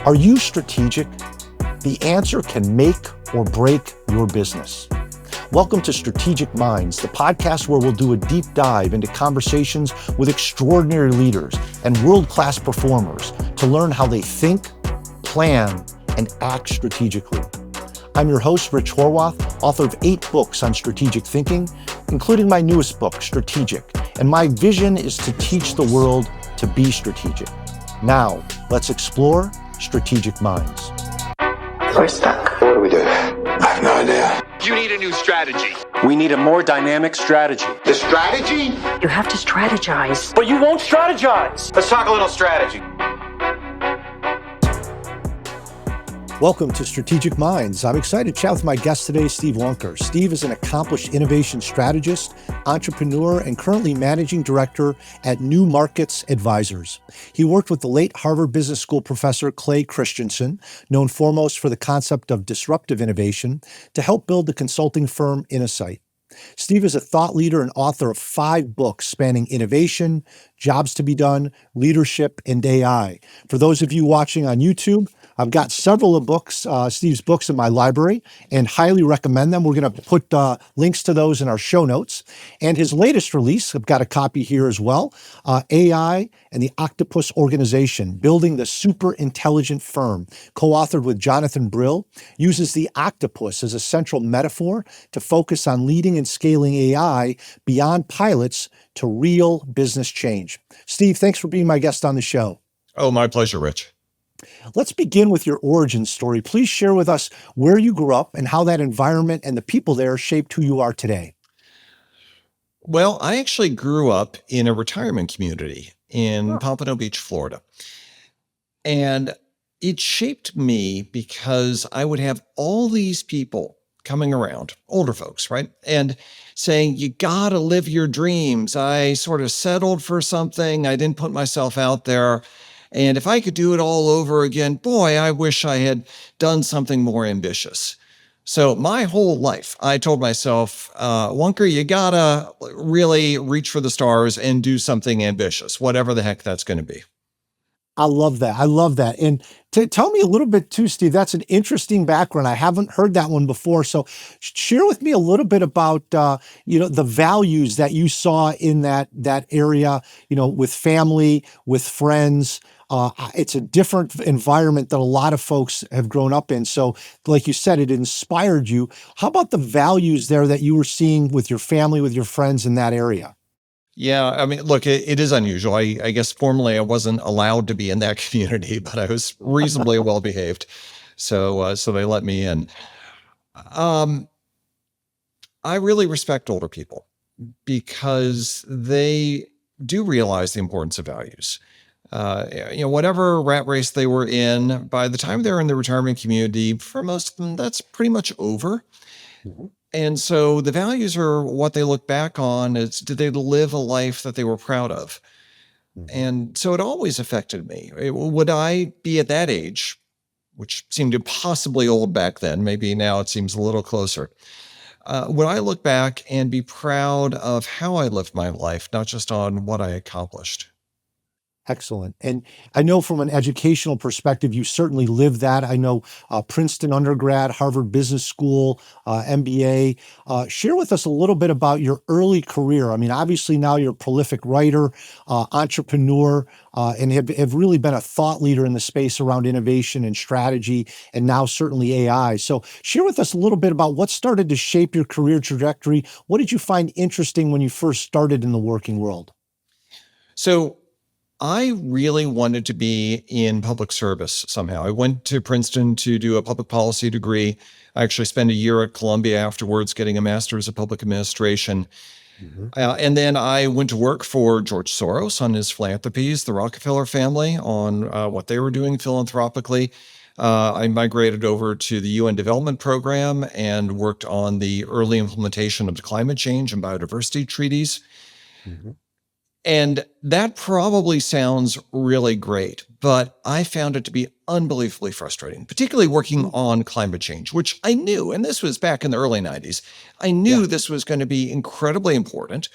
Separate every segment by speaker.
Speaker 1: Are you strategic? The answer can make or break your business. Welcome to Strategic Minds, the podcast where we'll do a deep dive into conversations with extraordinary leaders and world-class performers to learn how they think, plan, and act strategically. I'm your host, Rich Horwath, author of 8 books on strategic thinking, including my newest book, Strategic. And my vision is to teach the world to be strategic. Now, let's explore Strategic Minds.
Speaker 2: We're stuck.
Speaker 3: What do we do? I have no idea.
Speaker 4: You need a new strategy.
Speaker 5: We need a more dynamic strategy.
Speaker 3: The strategy?
Speaker 2: You have to strategize.
Speaker 5: But you won't strategize.
Speaker 4: Let's talk a little strategy.
Speaker 1: Welcome to Strategic Minds. I'm excited to chat with my guest today, Steve Wunker. Steve is an accomplished innovation strategist, entrepreneur, and currently managing director at New Markets Advisors. He worked with the late Harvard Business School professor Clay Christensen, known foremost for the concept of disruptive innovation, to help build the consulting firm Winsights. Steve is a thought leader and author of 5 books spanning innovation, jobs to be done, leadership, and AI. For those of you watching on YouTube, I've got several of books, Steve's books in my library, and highly recommend them. We're going to put links to those in our show notes. And his latest release, I've got a copy here as well, AI and the Octopus Organization, Building the Superintelligent Firm, co-authored with Jonathan Brill, uses the octopus as a central metaphor to focus on leading and scaling AI beyond pilots to real business change. Steve, thanks for being my guest on the show.
Speaker 6: Oh, my pleasure, Rich.
Speaker 1: Let's begin with your origin story. Please share with us where you grew up and how that environment and the people there shaped who you are today.
Speaker 6: Well, I actually grew up in a retirement community in Pompano Beach, Florida. And it shaped me because I would have all these people coming around, older folks, right? And saying, you gotta live your dreams. I sort of settled for something. I didn't put myself out there. And if I could do it all over again, boy, I wish I had done something more ambitious. So my whole life, I told myself, Wunker, you gotta really reach for the stars and do something ambitious, whatever the heck that's going to be.
Speaker 1: I love that. I love that. And tell me a little bit too, Steve, that's an interesting background. I haven't heard that one before. So share with me a little bit about, the values that you saw in that area, with family, with friends. It's a different environment that a lot of folks have grown up in. So like you said, it inspired you. How about the values there that you were seeing with your family, with your friends in that area?
Speaker 6: Yeah, I mean, look, it is unusual. I guess formally I wasn't allowed to be in that community, but I was reasonably well behaved. So they let me in. I really respect older people because they do realize the importance of values. Whatever rat race they were in, by the time they're in the retirement community, for most of them, that's pretty much over. Mm-hmm. And so the values are what they look back on is, did they live a life that they were proud of? Mm-hmm. And so it always affected me. Would I be at that age, which seemed impossibly old back then, maybe now it seems a little closer, would I look back and be proud of how I lived my life, not just on what I accomplished?
Speaker 1: Excellent. And I know from an educational perspective, you certainly lived that. I know Princeton undergrad, Harvard Business School, MBA. Share with us a little bit about your early career. I mean, obviously now you're a prolific writer, entrepreneur, and have really been a thought leader in the space around innovation and strategy, and now certainly AI. So share with us a little bit about what started to shape your career trajectory. What did you find interesting when you first started in the working world?
Speaker 6: So I really wanted to be in public service somehow. I went to Princeton to do a public policy degree. I actually spent a year at Columbia afterwards getting a master's of public administration. Mm-hmm. And then I went to work for George Soros on his philanthropies, the Rockefeller family, on what they were doing philanthropically. I migrated over to the UN Development Program and worked on the early implementation of the climate change and biodiversity treaties. Mm-hmm. And that probably sounds really great, but I found it to be unbelievably frustrating, particularly working on climate change, which I knew, and this was back in the early 90s, I knew this was going to be incredibly important,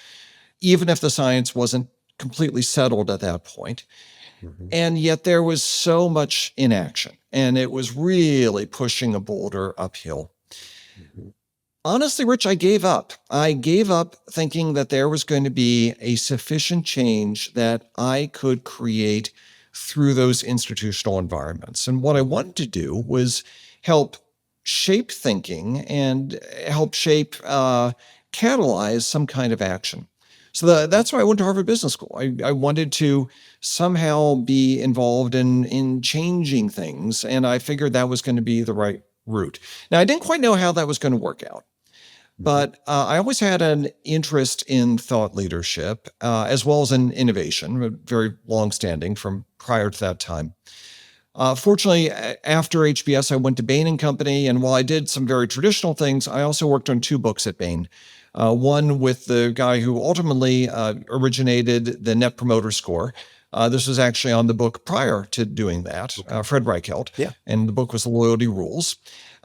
Speaker 6: even if the science wasn't completely settled at that point. Mm-hmm. And yet there was so much inaction. and it was really pushing a boulder uphill. Honestly, Rich, I gave up. I gave up thinking that there was going to be a sufficient change that I could create through those institutional environments. And what I wanted to do was help shape thinking and help shape, catalyze some kind of action. So that's why I went to Harvard Business School. I wanted to somehow be involved in changing things, and I figured that was going to be the right route. Now, I didn't quite know how that was going to work out. But I always had an interest in thought leadership, as well as in innovation, very longstanding from prior to that time. Fortunately, after HBS, I went to Bain and Company, and while I did some very traditional things, I also worked on 2 books at Bain. One with the guy who ultimately originated the Net Promoter Score. This was actually on the book prior to doing that, Fred Reichelt.
Speaker 1: Yeah.
Speaker 6: And the book was Loyalty Rules.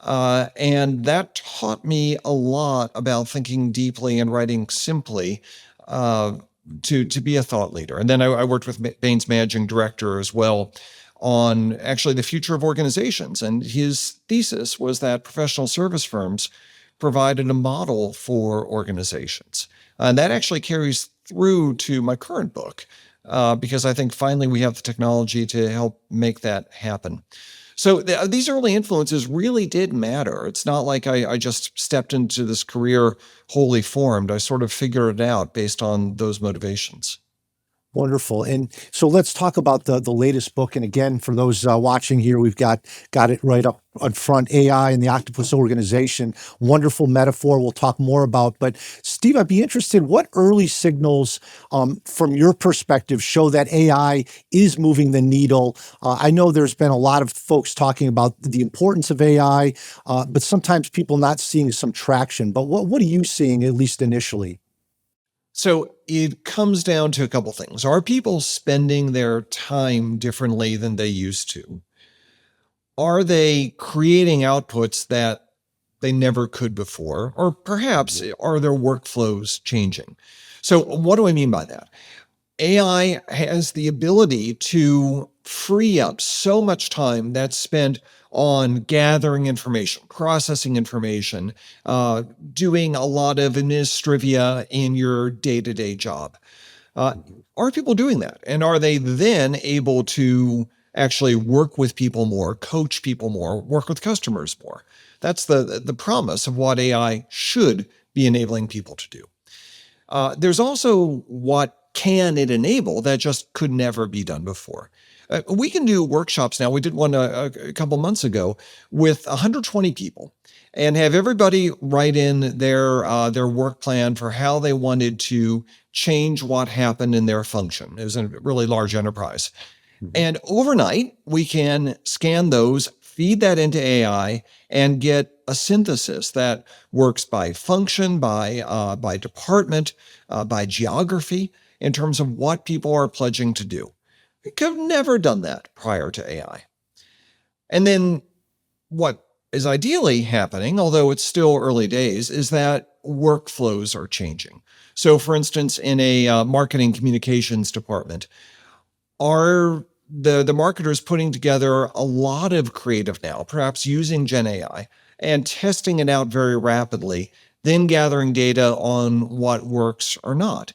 Speaker 6: And that taught me a lot about thinking deeply and writing simply to be a thought leader. And then I worked with Bain's managing director as well on actually the future of organizations. And his thesis was that professional service firms provided a model for organizations. And that actually carries through to my current book, because I think finally we have the technology to help make that happen. So these early influences really did matter. It's not like I just stepped into this career wholly formed. I sort of figured it out based on those motivations.
Speaker 1: Wonderful. And so let's talk about the latest book. And again, for those watching here, we've got it right up on front, AI and the Octopus Organization. Wonderful metaphor we'll talk more about. But Steve, I'd be interested, what early signals from your perspective show that AI is moving the needle? I know there's been a lot of folks talking about the importance of AI, but sometimes people not seeing some traction. But what are you seeing, at least initially?
Speaker 6: So it comes down to a couple things. Are people spending their time differently than they used to? Are they creating outputs that they never could before? Or perhaps are their workflows changing? So what do I mean by that? AI has the ability to free up so much time that's spent on gathering information, processing information, doing a lot of administrivia in your day-to-day job. Are people doing that? And are they then able to actually work with people more, coach people more, work with customers more? That's the promise of what AI should be enabling people to do. There's also what can it enable that just could never be done before. We can do workshops now. We did one a couple months ago with 120 people and have everybody write in their work plan for how they wanted to change what happened in their function. It was a really large enterprise. And overnight, we can scan those, feed that into AI, and get a synthesis that works by function, by department, by geography, in terms of what people are pledging to do. We could have never done that prior to AI. And then what is ideally happening, although it's still early days, is that workflows are changing. So for instance, in a marketing communications department, are the marketers putting together a lot of creative now, perhaps using Gen AI, and testing it out very rapidly, then gathering data on what works or not.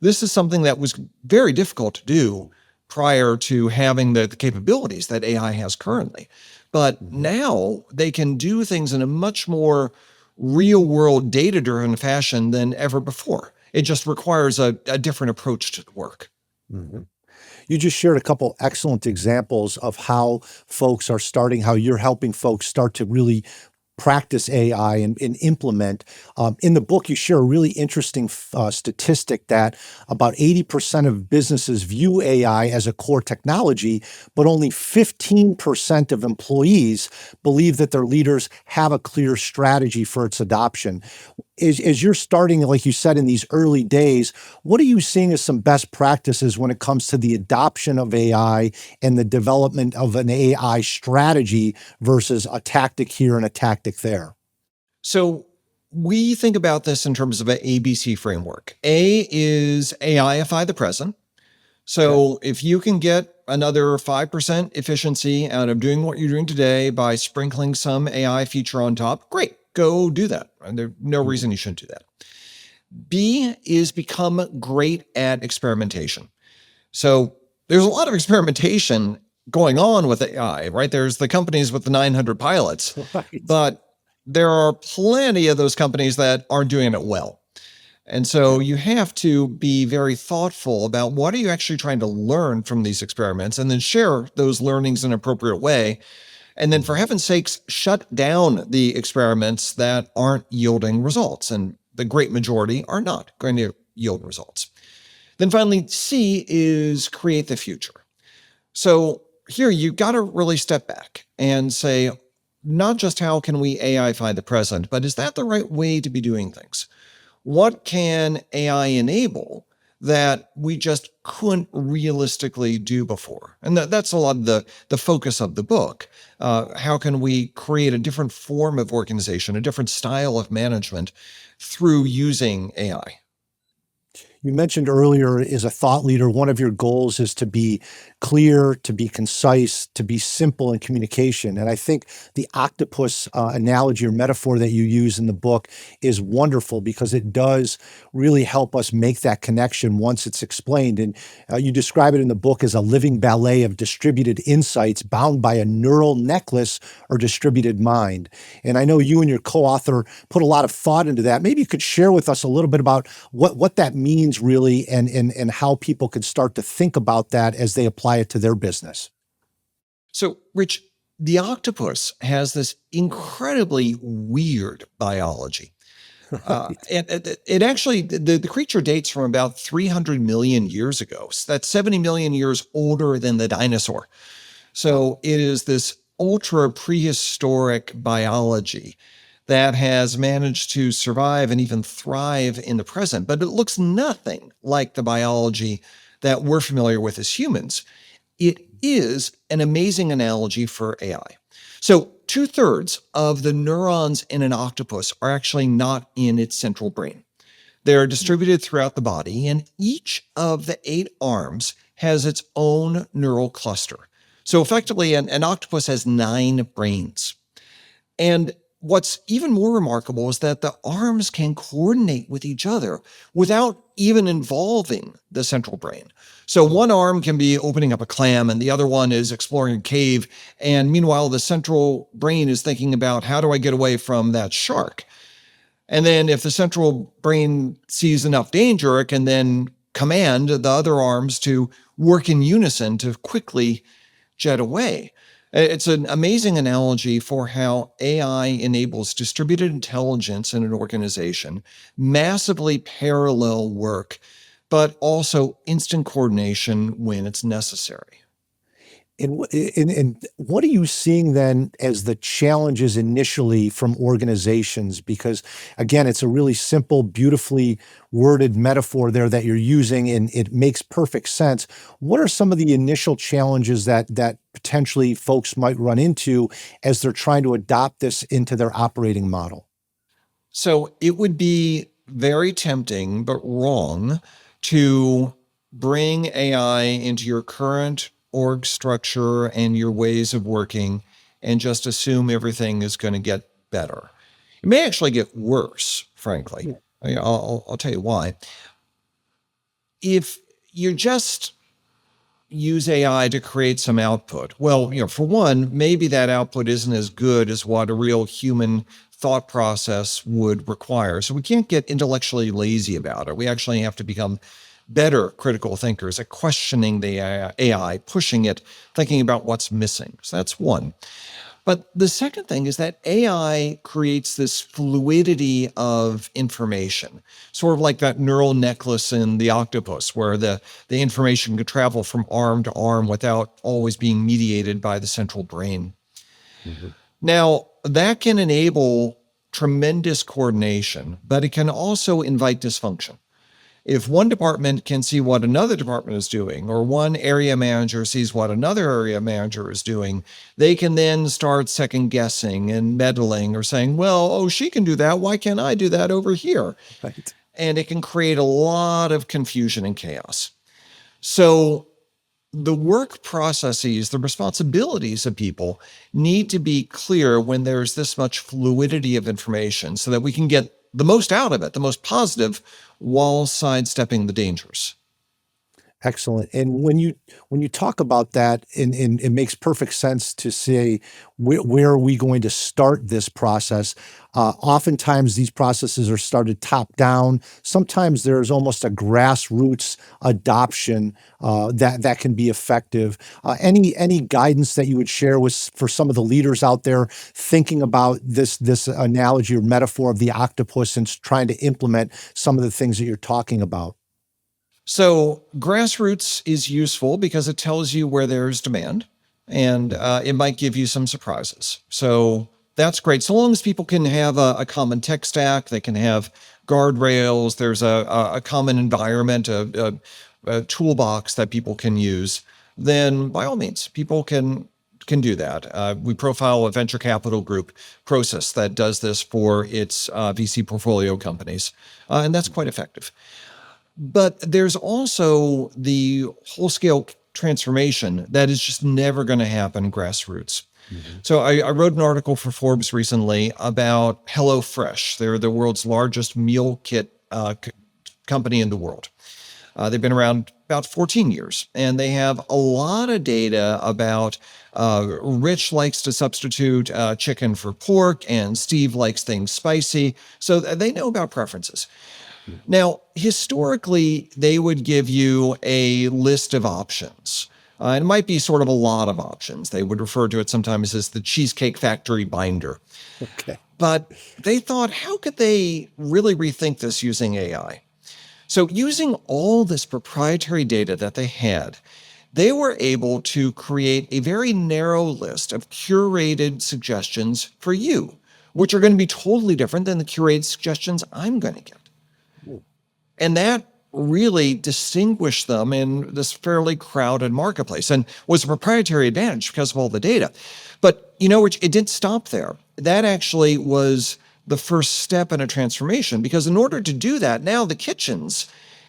Speaker 6: This is something that was very difficult to do prior to having the capabilities that AI has currently. But now they can do things in a much more real-world, data-driven fashion than ever before. It just requires a different approach to the work.
Speaker 1: Mm-hmm. You just shared a couple excellent examples of how folks are starting, how you're helping folks start to really practice AI and implement. In the book, you share a really interesting statistic that about 80% of businesses view AI as a core technology, but only 15% of employees believe that their leaders have a clear strategy for its adoption. As you're starting, like you said, in these early days, what are you seeing as some best practices when it comes to the adoption of AI and the development of an AI strategy versus a tactic here and a tactic there?
Speaker 6: So we think about this in terms of an ABC framework. A is AIify the present. So if you can get another 5% efficiency out of doing what you're doing today by sprinkling some AI feature on top, great, go do that. And there's no reason you shouldn't do that. B is become great at experimentation. So there's a lot of experimentation going on with AI, right? There's the companies with the 900 pilots, but there are plenty of those companies that aren't doing it well. And so you have to be very thoughtful about what are you actually trying to learn from these experiments, and then share those learnings in an appropriate way. And then for heaven's sakes, shut down the experiments that aren't yielding results. And the great majority are not going to yield results. Then finally, C is create the future. So here you got to really step back and say, not just how can we AI-fy the present, but is that the right way to be doing things? What can AI enable that we just couldn't realistically do before? And that's a lot of the focus of the book. How can we create a different form of organization, a different style of management through using AI?
Speaker 1: You mentioned earlier, as a thought leader, one of your goals is to be clear, to be concise, to be simple in communication. And I think the octopus analogy or metaphor that you use in the book is wonderful, because it does really help us make that connection once it's explained. And you describe it in the book as a living ballet of distributed insights bound by a neural necklace or distributed mind. And I know you and your co-author put a lot of thought into that. Maybe you could share with us a little bit about what that means really, and how people can start to think about that as they apply it to their business.
Speaker 6: So, Rich, the octopus has this incredibly weird biology. And it actually, the creature dates from about 300 million years ago. So that's 70 million years older than the dinosaur. So it is this ultra prehistoric biology that has managed to survive and even thrive in the present, but it looks nothing like the biology that we're familiar with as humans. It is an amazing analogy for AI. So 2/3 of the neurons in an octopus are actually not in its central brain. They're distributed throughout the body, and each of the 8 arms has its own neural cluster. So effectively, an octopus has 9 brains. And what's even more remarkable is that the arms can coordinate with each other without even involving the central brain. So one arm can be opening up a clam and the other one is exploring a cave. And meanwhile, the central brain is thinking about, how do I get away from that shark? And then if the central brain sees enough danger, it can then command the other arms to work in unison to quickly jet away. It's an amazing analogy for how AI enables distributed intelligence in an organization, massively parallel work, but also instant coordination when it's necessary.
Speaker 1: And what are you seeing then as the challenges initially from organizations? Because again, it's a really simple, beautifully worded metaphor there that you're using, and it makes perfect sense. What are some of the initial challenges that potentially folks might run into as they're trying to adopt this into their operating model?
Speaker 6: So it would be very tempting, but wrong, to bring AI into your current org structure and your ways of working and just assume everything is going to get better. It may actually get worse, frankly. I'll tell you why. If you just use AI to create some output, well, for one, maybe that output isn't as good as what a real human thought process would require. So we can't get intellectually lazy about it. We actually have to become better critical thinkers at questioning the AI, pushing it, thinking about what's missing. So that's one. But the second thing is that AI creates this fluidity of information, sort of like that neural necklace in the octopus, where the information can travel from arm to arm without always being mediated by the central brain. Mm-hmm. Now, that can enable tremendous coordination, but it can also invite dysfunction. If one department can see what another department is doing, or one area manager sees what another area manager is doing, they can then start second guessing and meddling or saying, well, oh, she can do that. Why can't I do that over here?
Speaker 1: Right.
Speaker 6: And it can create a lot of confusion and chaos. So the work processes, the responsibilities of people need to be clear when there's this much fluidity of information so that we can get the most out of it, the most positive, while sidestepping the dangers.
Speaker 1: Excellent. And when you talk about that, and it makes perfect sense to say where are we going to start this process? Oftentimes these processes are started top down. Sometimes there's almost a grassroots adoption that can be effective. Any guidance that you would share with for some of the leaders out there thinking about this analogy or metaphor of the octopus and trying to implement some of the things that you're talking about?
Speaker 6: So grassroots is useful because it tells you where there's demand, and it might give you some surprises. So that's great. So long as people can have a common tech stack, they can have guardrails, there's a common environment, a toolbox that people can use, then by all means, people can do that. We profile a venture capital group, Process, that does this for its VC portfolio companies, and that's quite effective. But there's also the whole scale transformation that is just never going to happen grassroots. So I wrote an article for Forbes recently about HelloFresh. They're the world's largest meal kit company in the world. They've been around about 14 years, and they have a lot of data about Rich likes to substitute chicken for pork, and Steve likes things spicy. So they know about preferences. Now, historically, they would give you a list of options. It might be sort of a lot of options. They would refer to it sometimes as the Cheesecake Factory binder.
Speaker 1: Okay.
Speaker 6: But they thought, how could they really rethink this using AI? So using all this proprietary data that they had, they were able to create a very narrow list of curated suggestions for you, which are going to be totally different than the curated suggestions I'm going to get. And that really distinguished them in this fairly crowded marketplace and was a proprietary advantage because of all the data. But, it didn't stop there. That actually was the first step in a transformation, because in order to do that, now the kitchens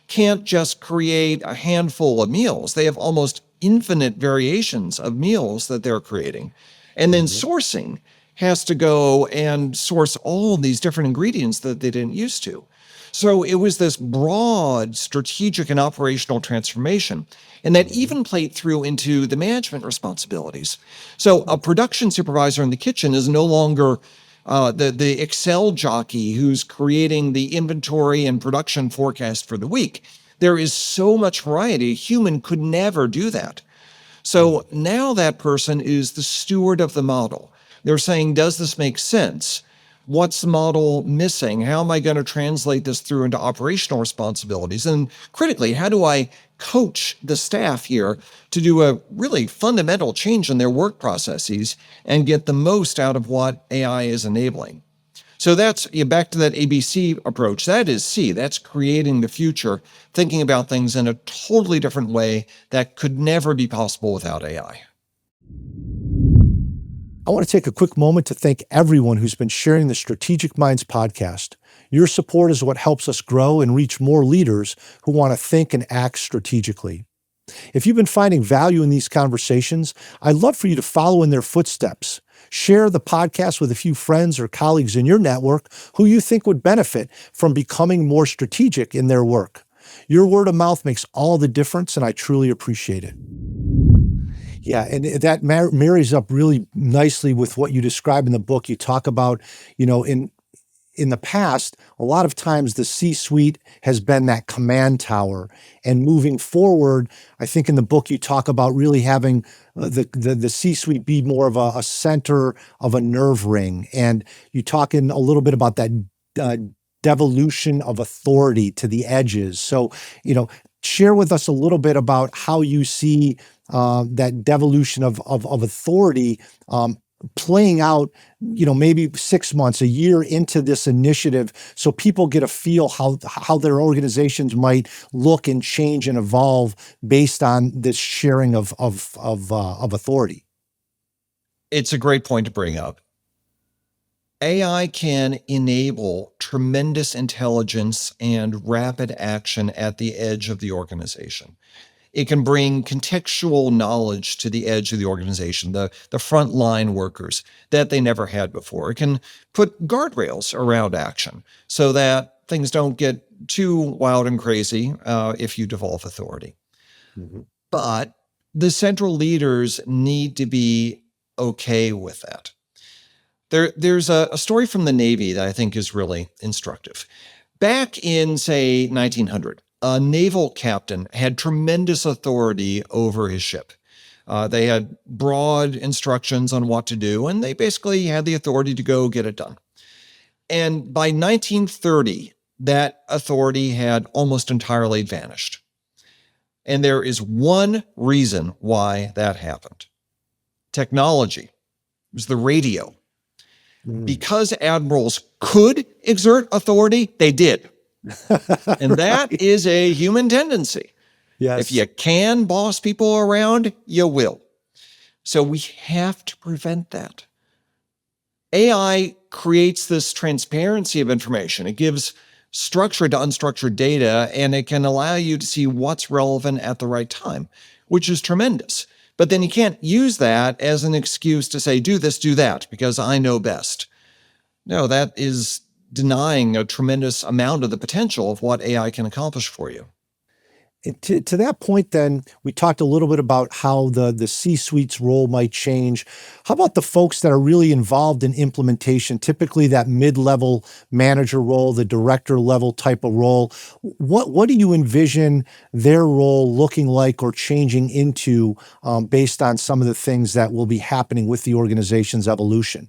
Speaker 6: can't just create a handful of meals. They have almost infinite variations of meals that they're creating. And then sourcing has to go and source all these different ingredients that they didn't used to. So it was this broad strategic and operational transformation, and that even played through into the management responsibilities. So a production supervisor in the kitchen is no longer the Excel jockey who's creating the inventory and production forecast for the week. There is so much variety. A human could never do that. So now that person is the steward of the model. They're saying, does this make sense? What's the model missing? How am I going to translate this through into operational responsibilities? And critically, how do I coach the staff here to do a really fundamental change in their work processes and get the most out of what AI is enabling? So that's back to that ABC approach. That is C, that's creating the future, thinking about things in a totally different way that could never be possible without AI.
Speaker 1: I want to take a quick moment to thank everyone who's been sharing the Strategic Minds podcast. Your support is what helps us grow and reach more leaders who want to think and act strategically. If you've been finding value in these conversations, I'd love for you to follow in their footsteps. Share the podcast with a few friends or colleagues in your network who you think would benefit from becoming more strategic in their work. Your word of mouth makes all the difference, and I truly appreciate it. Yeah, and that marries up really nicely with what you describe in the book. You talk about, in the past, a lot of times the C-suite has been that command tower. And moving forward, I think in the book you talk about really having the C-suite be more of a center of a nerve ring. And you talk in a little bit about that devolution of authority to the edges. So, share with us a little bit about how you see that devolution of authority playing out, maybe 6 months, a year into this initiative, so people get a feel how their organizations might look and change and evolve based on this sharing of authority.
Speaker 6: It's a great point to bring up. AI can enable tremendous intelligence and rapid action at the edge of the organization. It can bring contextual knowledge to the edge of the organization, the frontline workers that they never had before. It can put guardrails around action so that things don't get too wild and crazy if you devolve authority. Mm-hmm. But the central leaders need to be okay with that. There's a story from the Navy that I think is really instructive. Back in, say, 1900, a naval captain had tremendous authority over his ship. They had broad instructions on what to do, and they basically had the authority to go get it done. And by 1930, that authority had almost entirely vanished. And there is one reason why that happened. Technology. It was the radio. Because admirals could exert authority, they did. And that is a human tendency.
Speaker 1: Yes.
Speaker 6: If you can boss people around, you will. So we have to prevent that. AI creates this transparency of information. It gives structured to unstructured data, and it can allow you to see what's relevant at the right time, which is tremendous. But then you can't use that as an excuse to say, do this, do that, because I know best. No, that is denying a tremendous amount of the potential of what AI can accomplish for you.
Speaker 1: To that point, then, we talked a little bit about how the C-suite's role might change. How about the folks that are really involved in implementation, typically that mid-level manager role, the director level type of role? What do you envision their role looking like or changing into based on some of the things that will be happening with the organization's evolution?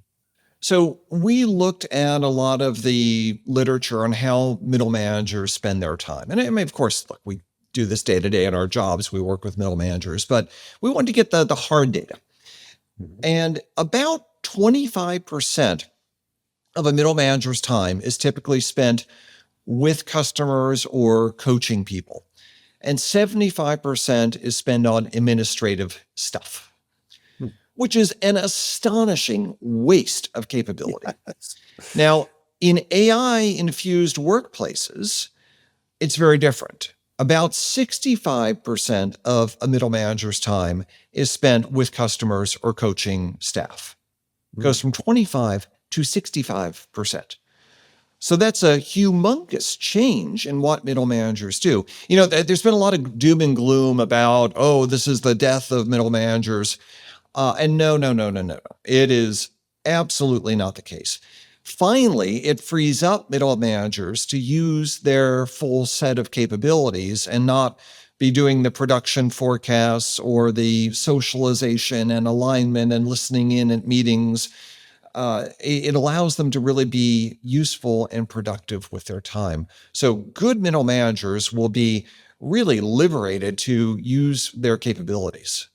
Speaker 6: So we looked at a lot of the literature on how middle managers spend their time. And I mean, of course, look, we do this day to day in our jobs. We work with middle managers, but we want to get the hard data. And about 25% of a middle manager's time is typically spent with customers or coaching people. And 75% is spent on administrative stuff, which is an astonishing waste of capability. Yes. Now, in AI-infused workplaces, it's very different. About 65% of a middle manager's time is spent with customers or coaching staff. It goes from 25 to 65%. So that's a humongous change in what middle managers do. You know, there's been a lot of doom and gloom about, oh, this is the death of middle managers. And no. It is absolutely not the case. Finally, it frees up middle managers to use their full set of capabilities and not be doing the production forecasts or the socialization and alignment and listening in at meetings. It allows them to really be useful and productive with their time. So good middle managers will be really liberated to use their capabilities.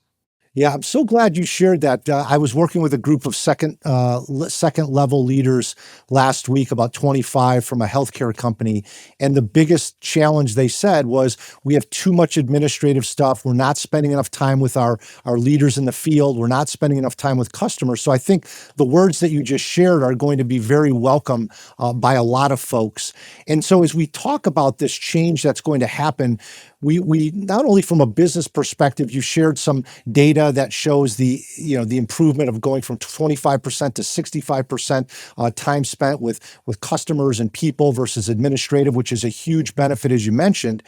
Speaker 1: Yeah, I'm so glad you shared that. I was working with a group of second level leaders last week, about 25 from a healthcare company. And the biggest challenge they said was, we have too much administrative stuff. We're not spending enough time with our leaders in the field. We're not spending enough time with customers. So I think the words that you just shared are going to be very welcome by a lot of folks. And so as we talk about this change that's going to happen, we not only from a business perspective, you shared some data that shows the improvement of going from 25% to 65% time spent with customers and people versus administrative, which is a huge benefit, as you mentioned.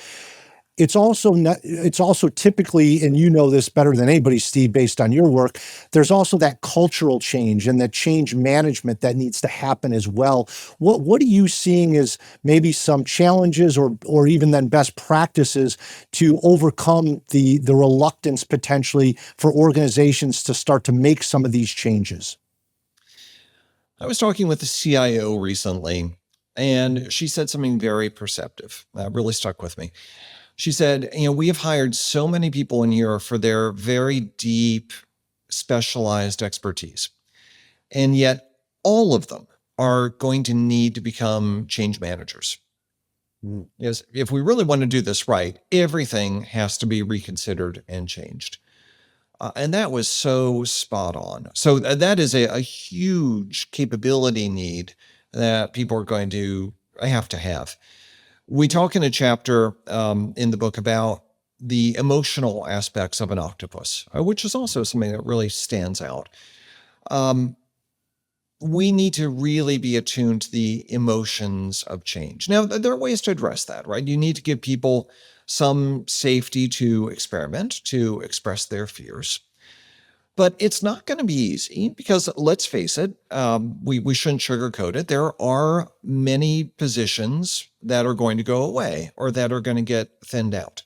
Speaker 1: It's also typically, and you know this better than anybody, Steve, based on your work, there's also that cultural change and that change management that needs to happen as well. What are you seeing as maybe some challenges or even then best practices to overcome the reluctance potentially for organizations to start to make some of these changes?
Speaker 6: I was talking with the CIO recently, and she said something very perceptive that really stuck with me. She said, we have hired so many people in here for their very deep, specialized expertise. And yet all of them are going to need to become change managers. Yes, if we really want to do this right, everything has to be reconsidered and changed. And that was so spot on. So that is a huge capability need that people are going to have. We talk in a chapter in the book about the emotional aspects of an octopus, which is also something that really stands out. We need to really be attuned to the emotions of change. Now, there are ways to address that, right? You need to give people some safety to experiment, to express their fears. But it's not going to be easy because, let's face it, we shouldn't sugarcoat it. There are many positions that are going to go away or that are going to get thinned out,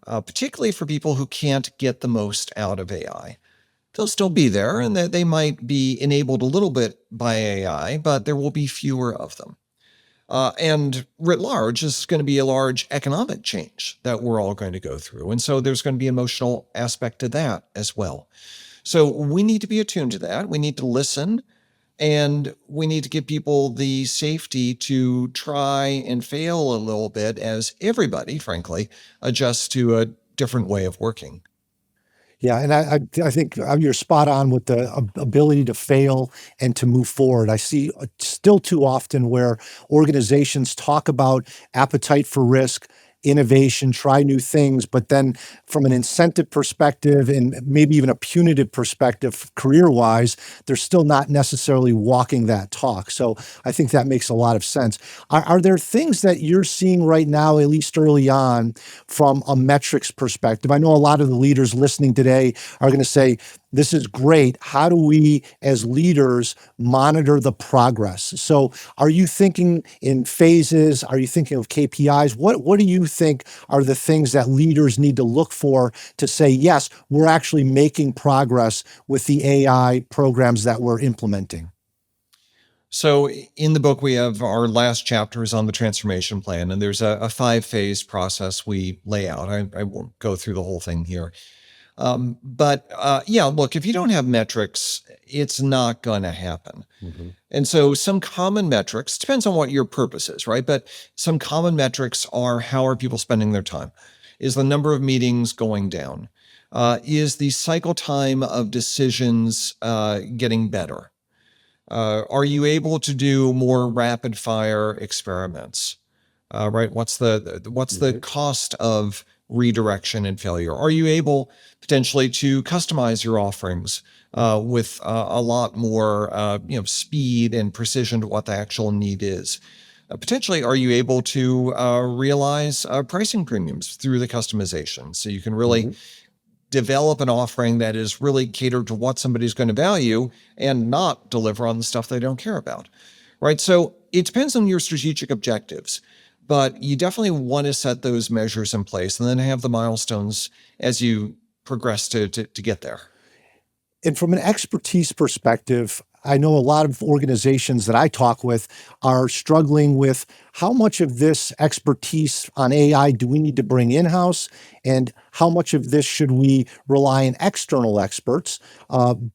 Speaker 6: particularly for people who can't get the most out of AI. They'll still be there, and they might be enabled a little bit by AI, but there will be fewer of them. And writ large, this is going to be a large economic change that we're all going to go through. And so there's going to be an emotional aspect to that as well. So we need to be attuned to that. We need to listen, and we need to give people the safety to try and fail a little bit as everybody, frankly, adjusts to a different way of working.
Speaker 1: Yeah, and I think you're spot on with the ability to fail and to move forward. I see still too often where organizations talk about appetite for risk, innovation, try new things, but then from an incentive perspective and maybe even a punitive perspective, career-wise, they're still not necessarily walking that talk. So I think that makes a lot of sense. Are there things that you're seeing right now, at least early on, from a metrics perspective? I know a lot of the leaders listening today are going to say, this is great. How do we, as leaders, monitor the progress? So are you thinking in phases? Are you thinking of KPIs? What do you think are the things that leaders need to look for to say, yes, we're actually making progress with the AI programs that we're implementing?
Speaker 6: So in the book, we have our last chapters on the transformation plan, and there's a 5-phase process we lay out. I won't go through the whole thing here. But look, if you don't have metrics, it's not going to happen. And so some common metrics, depends on what your purpose is, right? But some common metrics are, how are people spending their time? Is the number of meetings going down? Is the cycle time of decisions getting better? Are you able to do more rapid fire experiments? Right? What's the cost of redirection and failure? Are you able potentially to customize your offerings with a lot more speed and precision to what the actual need is? Potentially, are you able to realize pricing premiums through the customization, so you can really develop an offering that is really catered to what somebody's going to value and not deliver on the stuff they don't care about, right? So it depends on your strategic objectives, but you definitely want to set those measures in place and then have the milestones as you progress to get there.
Speaker 1: And from an expertise perspective, I know a lot of organizations that I talk with are struggling with how much of this expertise on AI do we need to bring in-house, and how much of this should we rely on external experts,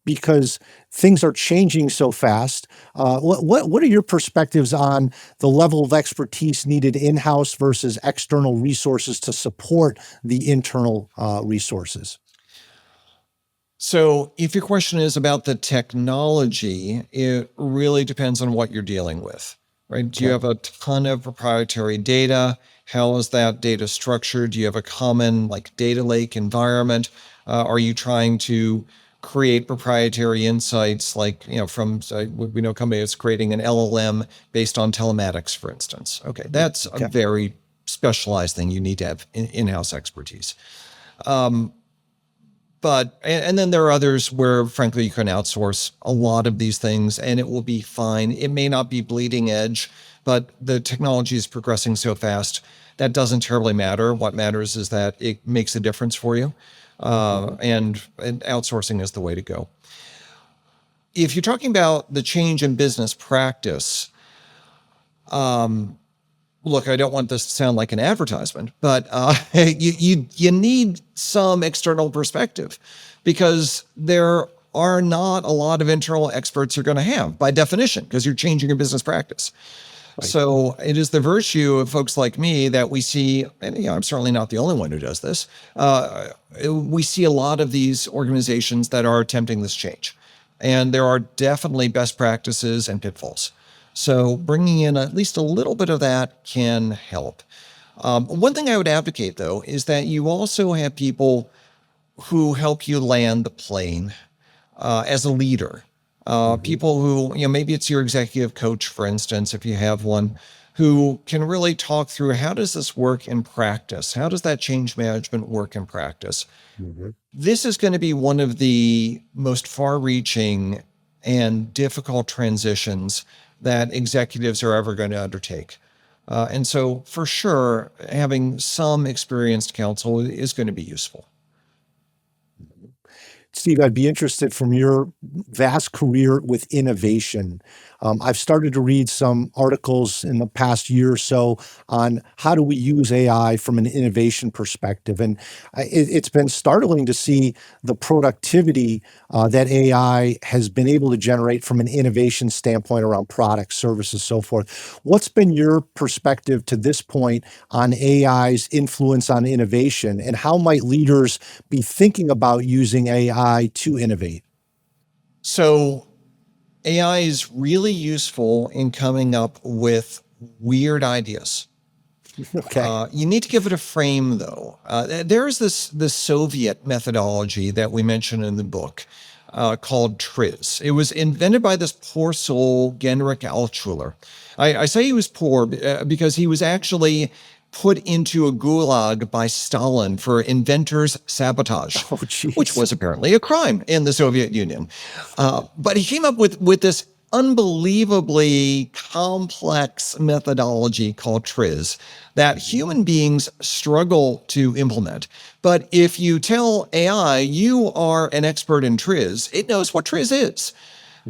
Speaker 1: because things are changing so fast. What are your perspectives on the level of expertise needed in-house versus external resources to support the internal resources?
Speaker 6: So if your question is about the technology, it really depends on what you're dealing with, right? Do you have a ton of proprietary data? How is that data structured? Do you have a common data lake environment? Are you trying to create proprietary insights from, we know a company that's creating an LLM based on telematics, for instance. Okay, that's a very specialized thing. You need to have in-house expertise. But then there are others where, frankly, you can outsource a lot of these things and it will be fine. It may not be bleeding edge, but the technology is progressing so fast that doesn't terribly matter. What matters is that it makes a difference for you, and outsourcing is the way to go. If you're talking about the change in business practice, look, I don't want this to sound like an advertisement, but you need some external perspective, because there are not a lot of internal experts you're going to have by definition, because you're changing your business practice. Right. So it is the virtue of folks like me that we see, and I'm certainly not the only one who does this. We see a lot of these organizations that are attempting this change, and there are definitely best practices and pitfalls. So bringing in at least a little bit of that can help. One thing I would advocate, though, is that you also have people who help you land the plane as a leader. People who, maybe it's your executive coach, for instance, if you have one, who can really talk through how does this work in practice? How does that change management work in practice? This is going to be one of the most far-reaching and difficult transitions that executives are ever going to undertake. And so for sure, having some experienced counsel is going to be useful.
Speaker 1: Steve, I'd be interested from your vast career with innovation. I've started to read some articles in the past year or so on how do we use AI from an innovation perspective. And it's been startling to see the productivity that AI has been able to generate from an innovation standpoint around products, services, so forth. What's been your perspective to this point on AI's influence on innovation, and how might leaders be thinking about using AI to innovate?
Speaker 6: So AI is really useful in coming up with weird ideas.
Speaker 1: Okay.
Speaker 6: You need to give it a frame, though. There's this Soviet methodology that we mentioned in the book called TRIZ. It was invented by this poor soul, Genrich Altschuler. I say he was poor because he was actually put into a gulag by Stalin for inventor's sabotage,
Speaker 1: Oh, geez.
Speaker 6: which was apparently a crime in the Soviet Union. But he came up with this unbelievably complex methodology called TRIZ that human beings struggle to implement. But if you tell AI you are an expert in TRIZ, it knows what TRIZ is.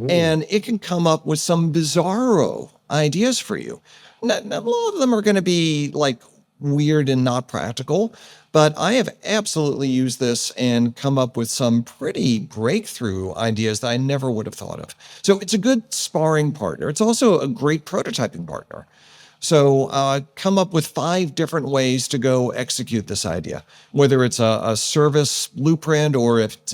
Speaker 6: And it can come up with some bizarro ideas for you. Now, a lot of them are going to be like weird and not practical, but I have absolutely used this and come up with some pretty breakthrough ideas that I never would have thought of. So it's a good sparring partner. It's also a great prototyping partner. So come up with 5 different ways to go execute this idea, whether it's a service blueprint or if it's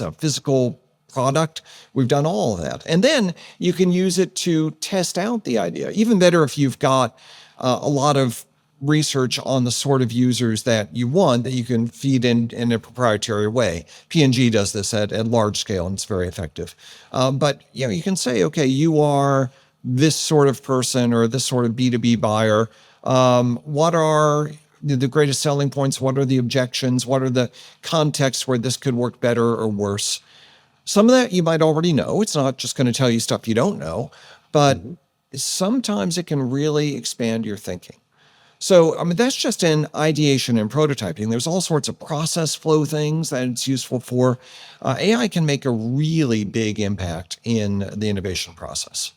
Speaker 6: a physical product. We've done all of that. And then you can use it to test out the idea. Even better if you've got a lot of research on the sort of users that you want that you can feed in a proprietary way. P&G does this at large scale, and it's very effective. But you can say, okay, you are this sort of person or this sort of B2B buyer. What are the greatest selling points? What are the objections? What are the contexts where this could work better or worse? Some of that you might already know. It's not just going to tell you stuff you don't know, but sometimes it can really expand your thinking. So, that's just in ideation and prototyping. There's all sorts of process flow things that it's useful for. AI can make a really big impact in the innovation process.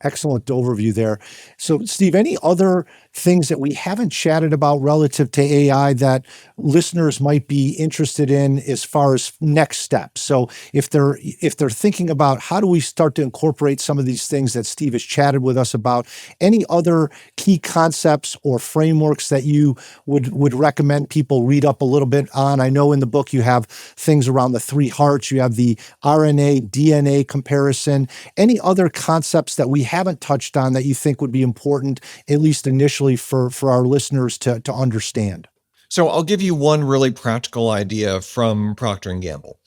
Speaker 1: Excellent overview there. So, Steve, any other things that we haven't chatted about relative to AI that listeners might be interested in as far as next steps? So, if they're thinking about how do we start to incorporate some of these things that Steve has chatted with us about, any other key concepts or frameworks that you would recommend people read up a little bit on? I know in the book you have things around the 3 hearts, you have the RNA, DNA comparison. Any other concepts that we haven't touched on that you think would be important, at least initially, for our listeners to understand?
Speaker 6: So I'll give you one really practical idea from Procter & Gamble.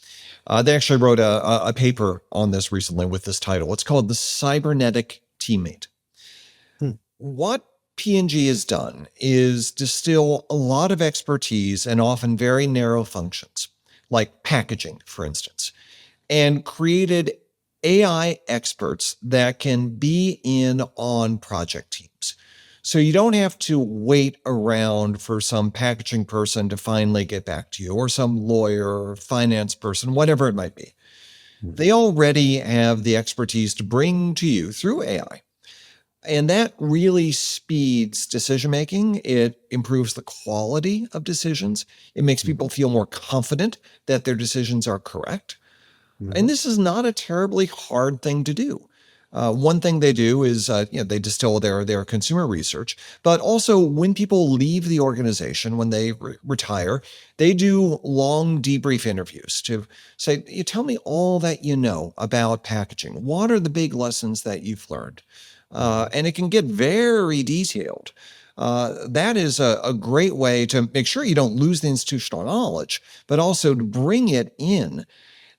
Speaker 6: They actually wrote a paper on this recently with this title. It's called The Cybernetic Teammate. What P&G has done is distill a lot of expertise and often very narrow functions, like packaging, for instance, and created AI experts that can be in on project teams. So you don't have to wait around for some packaging person to finally get back to you, or some lawyer or finance person, whatever it might be. They already have the expertise to bring to you through AI. And that really speeds decision-making. It improves the quality of decisions. It makes people feel more confident that their decisions are correct. And this is not a terribly hard thing to do. One thing they do is, they distill their consumer research, but also when people leave the organization, when they retire, they do long debrief interviews to say, you tell me all that you know about packaging. What are the big lessons that you've learned? And it can get very detailed. That is a great way to make sure you don't lose the institutional knowledge, but also to bring it in.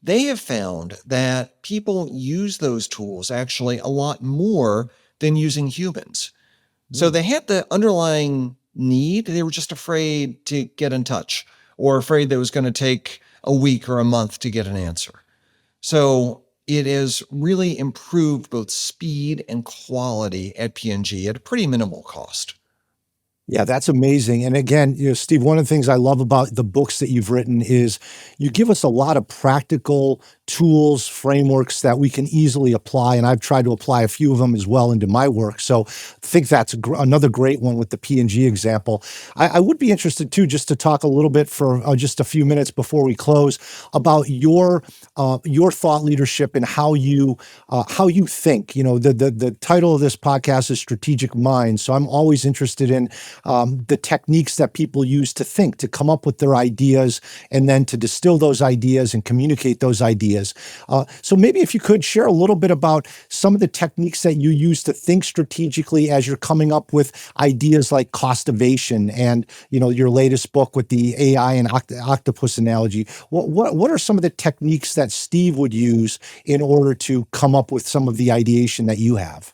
Speaker 6: They have found that people use those tools actually a lot more than using humans. So they had the underlying need. They were just afraid to get in touch or afraid that it was going to take a week or a month to get an answer. So it has really improved both speed and quality at P&G at a pretty minimal cost.
Speaker 1: Yeah, that's amazing. And again, Steve, one of the things I love about the books that you've written is you give us a lot of practical tools, frameworks that we can easily apply. And I've tried to apply a few of them as well into my work. So I think that's another great one with the P&G example. I would be interested too, just to talk a little bit for just a few minutes before we close about your thought leadership and how you think. The title of this podcast is Strategic Minds. So I'm always interested in the techniques that people use to think, to come up with their ideas, and then to distill those ideas and communicate those ideas. So maybe if you could share a little bit about some of the techniques that you use to think strategically as you're coming up with ideas like costivation and, your latest book with the AI and octopus analogy. What are some of the techniques that Steve would use in order to come up with some of the ideation that you have?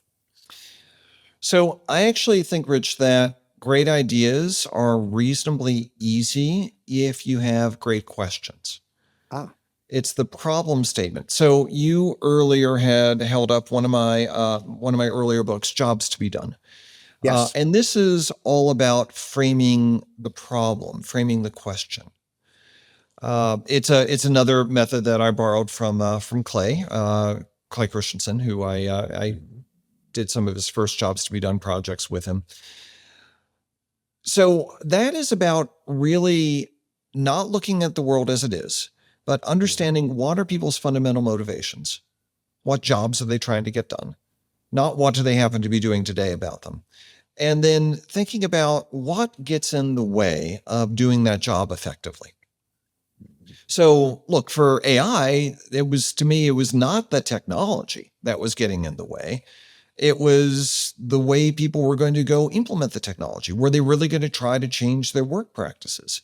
Speaker 6: So I actually think, Rich, that great ideas are reasonably easy if you have great questions. It's the problem statement. So you earlier had held up one of my earlier books, Jobs to be Done.
Speaker 1: Yes.
Speaker 6: And this is all about framing the problem, framing the question. It's another method that I borrowed from Clay Christensen, who I did some of his first Jobs to be Done projects with him. So that is about really not looking at the world as it is, but understanding what are people's fundamental motivations? What jobs are they trying to get done? Not what do they happen to be doing today about them? And then thinking about what gets in the way of doing that job effectively. So look, for AI, it was not the technology that was getting in the way. It was the way people were going to go implement the technology. Were they really going to try to change their work practices?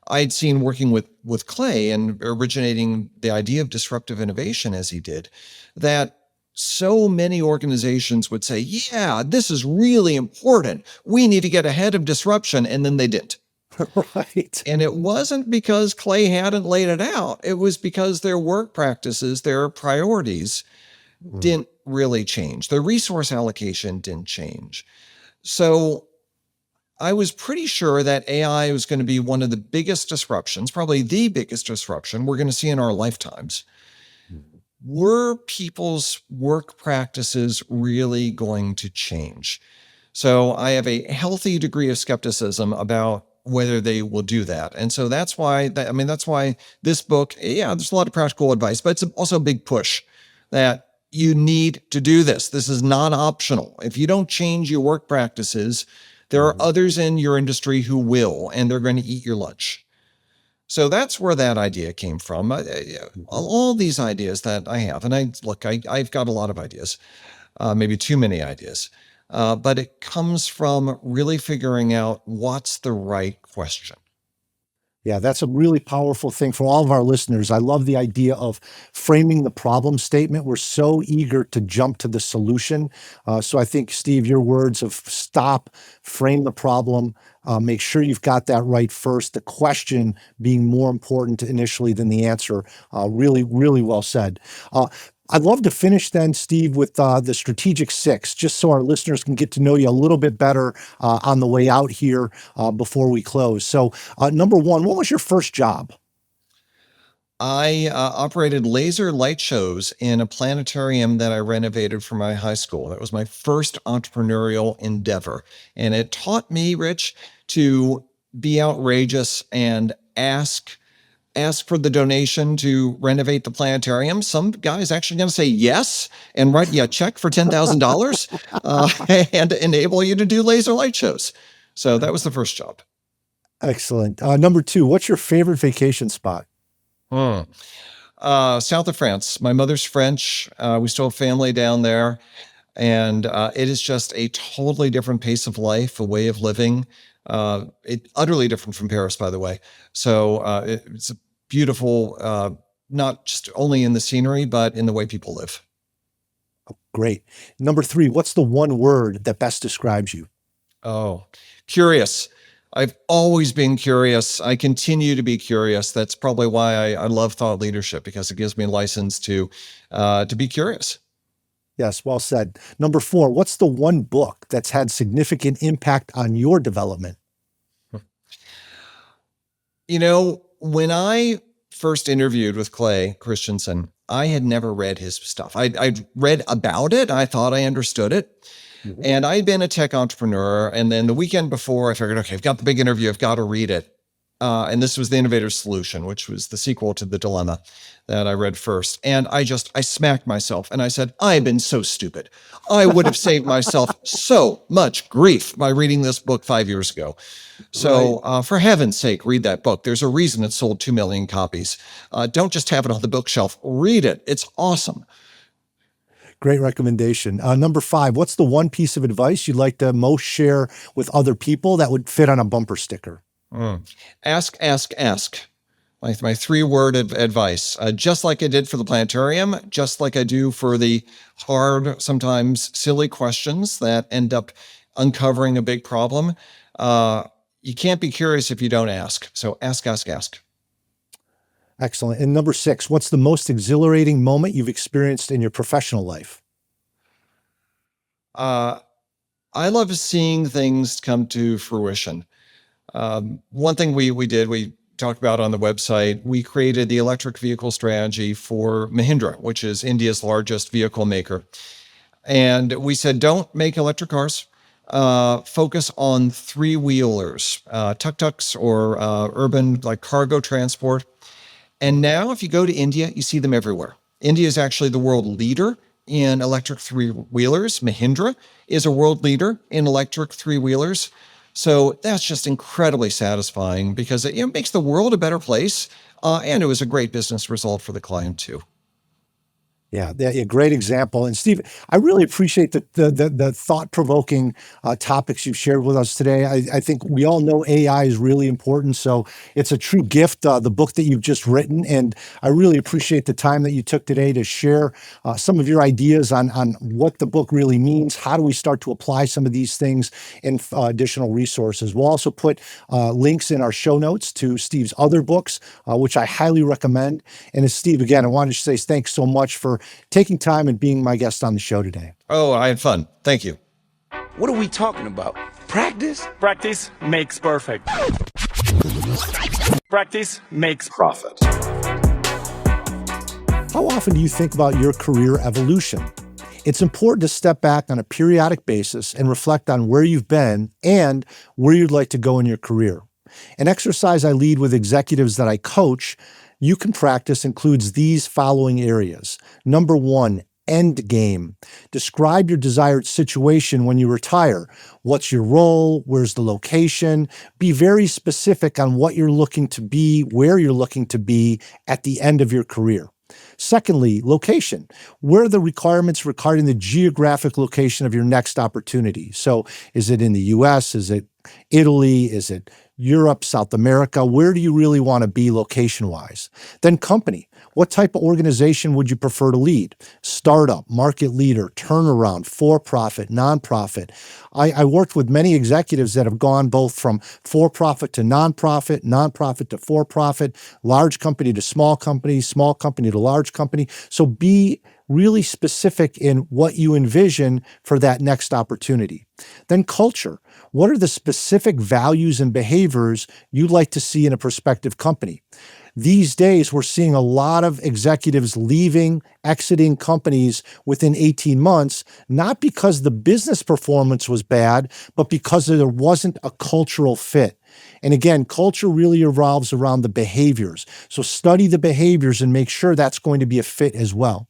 Speaker 6: I'd seen working with Clay and originating the idea of disruptive innovation as he did, that so many organizations would say, yeah, this is really important. We need to get ahead of disruption. And then they didn't.
Speaker 1: Right.
Speaker 6: And it wasn't because Clay hadn't laid it out. It was because their work practices, their priorities didn't really change. Their resource allocation didn't change. So I was pretty sure that AI was going to be one of the biggest disruptions, probably the biggest disruption we're going to see in our lifetimes. Were people's work practices really going to change? So I have a healthy degree of skepticism about whether they will do that. And so that's why this book, there's a lot of practical advice, but it's also a big push that you need to do this. This is not optional. If you don't change your work practices, there are others in your industry who will, and they're going to eat your lunch. So that's where that idea came from. All these ideas that I have, and I've got a lot of ideas, maybe too many ideas, but it comes from really figuring out what's the right question.
Speaker 1: Yeah, that's a really powerful thing for all of our listeners. I love the idea of framing the problem statement. We're so eager to jump to the solution. So I think, Steve, your words of stop, frame the problem, make sure you've got that right first, the question being more important initially than the answer. Really, really well said. I'd love to finish then, Steve, with the Strategic Six, just so our listeners can get to know you a little bit better on the way out here before we close. So number one, what was your first job?
Speaker 6: I operated laser light shows in a planetarium that I renovated for my high school. That was my first entrepreneurial endeavor. And it taught me, Rich, to be outrageous and ask for the donation to renovate the planetarium. Some guy's actually going to say yes and write you a check for $10,000 and enable you to do laser light shows. So that was the first job.
Speaker 1: Excellent. Number two, what's your favorite vacation spot?
Speaker 6: South of France. My mother's French. We still have family down there. And it is just a totally different pace of life, a way of living. It utterly different from Paris, by the way. So it's a beautiful, not just only in the scenery, but in the way people live.
Speaker 1: Great. Number 3, what's the one word that best describes you?
Speaker 6: Oh, curious. I've always been curious. I continue to be curious. That's probably why I love thought leadership, because it gives me a license to be curious.
Speaker 1: Yes, well said. Number 4, what's the one book that's had significant impact on your development?
Speaker 6: You know, when I first interviewed with Clay Christensen, I had never read his stuff. I'd read about it. I thought I understood it. And I'd been a tech entrepreneur. And then the weekend before, I figured, okay, I've got the big interview. I've got to read it. And this was The Innovator's Solution, which was the sequel to The Dilemma that I read first. And I smacked myself and I said, I've been so stupid. I would have saved myself so much grief by reading this book 5 years ago. So for heaven's sake, read that book. There's a reason it sold 2 million copies. Don't just have it on the bookshelf. Read it. It's awesome.
Speaker 1: Great recommendation. Number 5, what's the one piece of advice you'd like to most share with other people that would fit on a bumper sticker?
Speaker 6: Ask, ask, ask. My 3-word advice, just like I did for the planetarium, just like I do for the hard, sometimes silly questions that end up uncovering a big problem. You can't be curious if you don't ask. So ask, ask, ask.
Speaker 1: Excellent. And number 6, what's the most exhilarating moment you've experienced in your professional life?
Speaker 6: I love seeing things come to fruition. One thing we did, we talked about on the website, we created the electric vehicle strategy for Mahindra, which is India's largest vehicle maker. And we said, don't make electric cars. Focus on 3-wheelers, tuk-tuks or urban like cargo transport. And now if you go to India, you see them everywhere. India is actually the world leader in electric 3-wheelers. Mahindra is a world leader in electric 3-wheelers. So that's just incredibly satisfying because it makes the world a better place. And it was a great business result for the client too.
Speaker 1: Yeah, a great example. And Steve, I really appreciate the thought-provoking topics you've shared with us today. I think we all know AI is really important, so it's a true gift, the book that you've just written. And I really appreciate the time that you took today to share some of your ideas on what the book really means. How do we start to apply some of these things in additional resources? We'll also put links in our show notes to Steve's other books, which I highly recommend. And as Steve, again, I wanted to say thanks so much for taking time and being my guest on the show today.
Speaker 6: Oh, I had fun. Thank you.
Speaker 3: What are we talking about? Practice?
Speaker 5: Practice makes perfect. Practice makes profit.
Speaker 1: How often do you think about your career evolution? It's important to step back on a periodic basis and reflect on where you've been and where you'd like to go in your career. An exercise I lead with executives that I coach you can practice includes these following areas. Number 1, end game. Describe your desired situation when you retire. What's your role? Where's the location? Be very specific on what you're looking to be, where you're looking to be at the end of your career. Secondly, location. Where are the requirements regarding the geographic location of your next opportunity? So is it in the US? Is it Italy? Is it Europe, South America? Where do you really want to be location-wise? Then company. What type of organization would you prefer to lead? Startup, market leader, turnaround, for-profit, nonprofit. I worked with many executives that have gone both from for-profit to nonprofit, nonprofit to for-profit, large company to small company to large company. So be really specific in what you envision for that next opportunity. Then culture. What are the specific values and behaviors you'd like to see in a prospective company? These days, we're seeing a lot of executives leaving, exiting companies within 18 months, not because the business performance was bad, but because there wasn't a cultural fit. And again, culture really revolves around the behaviors. So study the behaviors and make sure that's going to be a fit as well.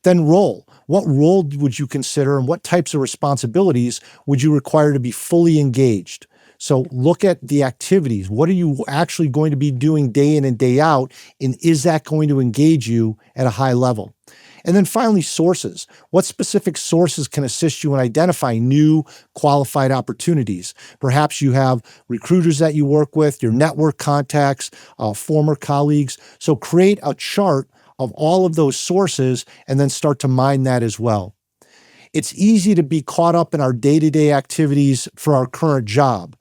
Speaker 1: Then role. What role would you consider and what types of responsibilities would you require to be fully engaged? So look at the activities. What are you actually going to be doing day in and day out? And is that going to engage you at a high level? And then finally, sources. What specific sources can assist you in identifying new qualified opportunities? Perhaps you have recruiters that you work with, your network contacts, former colleagues. So create a chart of all of those sources and then start to mine that as well. It's easy to be caught up in our day-to-day activities for our current job,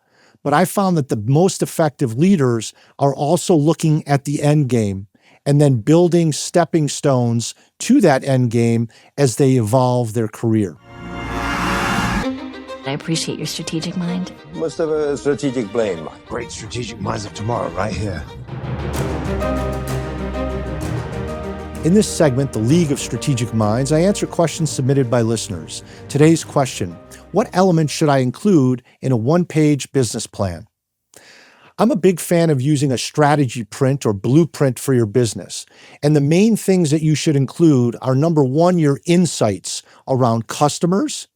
Speaker 1: but I found that the most effective leaders are also looking at the end game and then building stepping stones to that end game as they evolve their career.
Speaker 7: I appreciate your strategic mind.
Speaker 8: Must have a strategic brain, Mike.
Speaker 9: Great strategic minds of tomorrow, right here.
Speaker 1: In this segment, The League of Strategic Minds, I answer questions submitted by listeners. Today's question: what elements should I include in a one-page business plan? I'm a big fan of using a strategy print or blueprint for your business. And the main things that you should include are, number one, your insights around customers,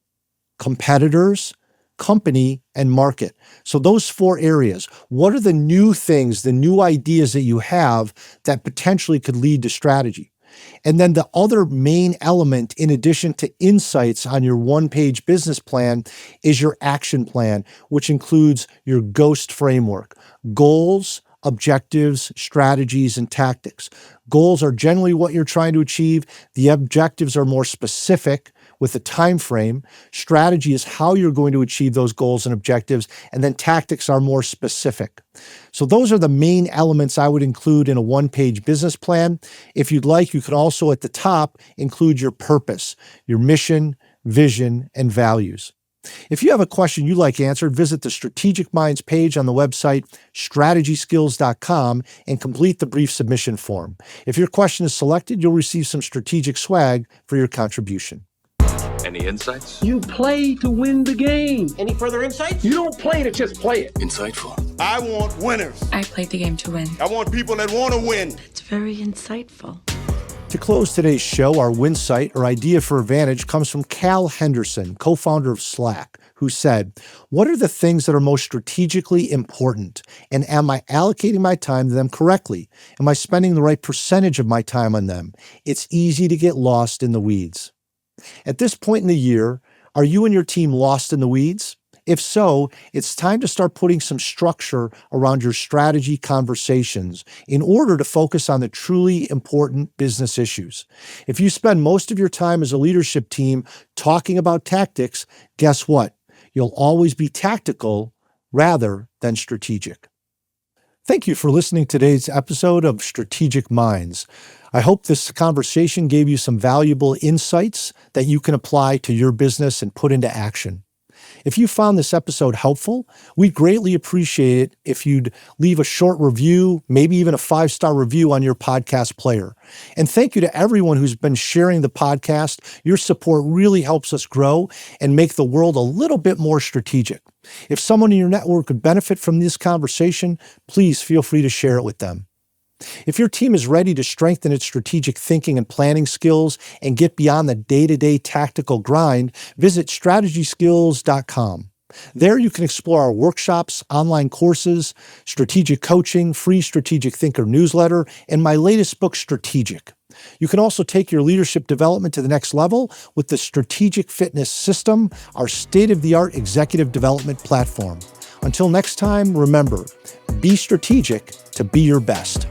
Speaker 1: competitors, company, and market. So those 4 areas. What are the new things, the new ideas that you have that potentially could lead to strategy? And then the other main element, in addition to insights on your one-page business plan, is your action plan, which includes your GHOST framework: goals, objectives, strategies, and tactics. Goals are generally what you're trying to achieve. The objectives are more specific with a time frame. Strategy is how you're going to achieve those goals and objectives, and then tactics are more specific. So those are the main elements I would include in a one-page business plan. If you'd like, you could also at the top include your purpose, your mission, vision, and values. If you have a question you'd like answered, visit the Strategic Minds page on the website strategyskills.com and complete the brief submission form. If your question is selected, you'll receive some strategic swag for your contribution.
Speaker 4: Any insights?
Speaker 10: You play to win the game.
Speaker 9: Any further insights?
Speaker 10: You don't play to just play it.
Speaker 4: Insightful.
Speaker 11: I want winners.
Speaker 2: I played the game to win.
Speaker 11: I want people that want to win.
Speaker 2: It's very insightful.
Speaker 1: To close today's show, our Winsight, or idea for advantage, comes from Cal Henderson, co-founder of Slack, who said, "What are the things that are most strategically important? And am I allocating my time to them correctly? Am I spending the right percentage of my time on them? It's easy to get lost in the weeds." At this point in the year, are you and your team lost in the weeds? If so, it's time to start putting some structure around your strategy conversations in order to focus on the truly important business issues. If you spend most of your time as a leadership team talking about tactics, guess what? You'll always be tactical rather than strategic. Thank you for listening to today's episode of Strategic Minds. I hope this conversation gave you some valuable insights that you can apply to your business and put into action. If you found this episode helpful, we'd greatly appreciate it if you'd leave a short review, maybe even a 5-star review on your podcast player. And thank you to everyone who's been sharing the podcast. Your support really helps us grow and make the world a little bit more strategic. If someone in your network could benefit from this conversation, please feel free to share it with them. If your team is ready to strengthen its strategic thinking and planning skills and get beyond the day-to-day tactical grind, visit strategyskills.com. There you can explore our workshops, online courses, strategic coaching, free Strategic Thinker newsletter, and my latest book, Strategic. You can also take your leadership development to the next level with the Strategic Fitness System, our state-of-the-art executive development platform. Until next time, remember, be strategic to be your best.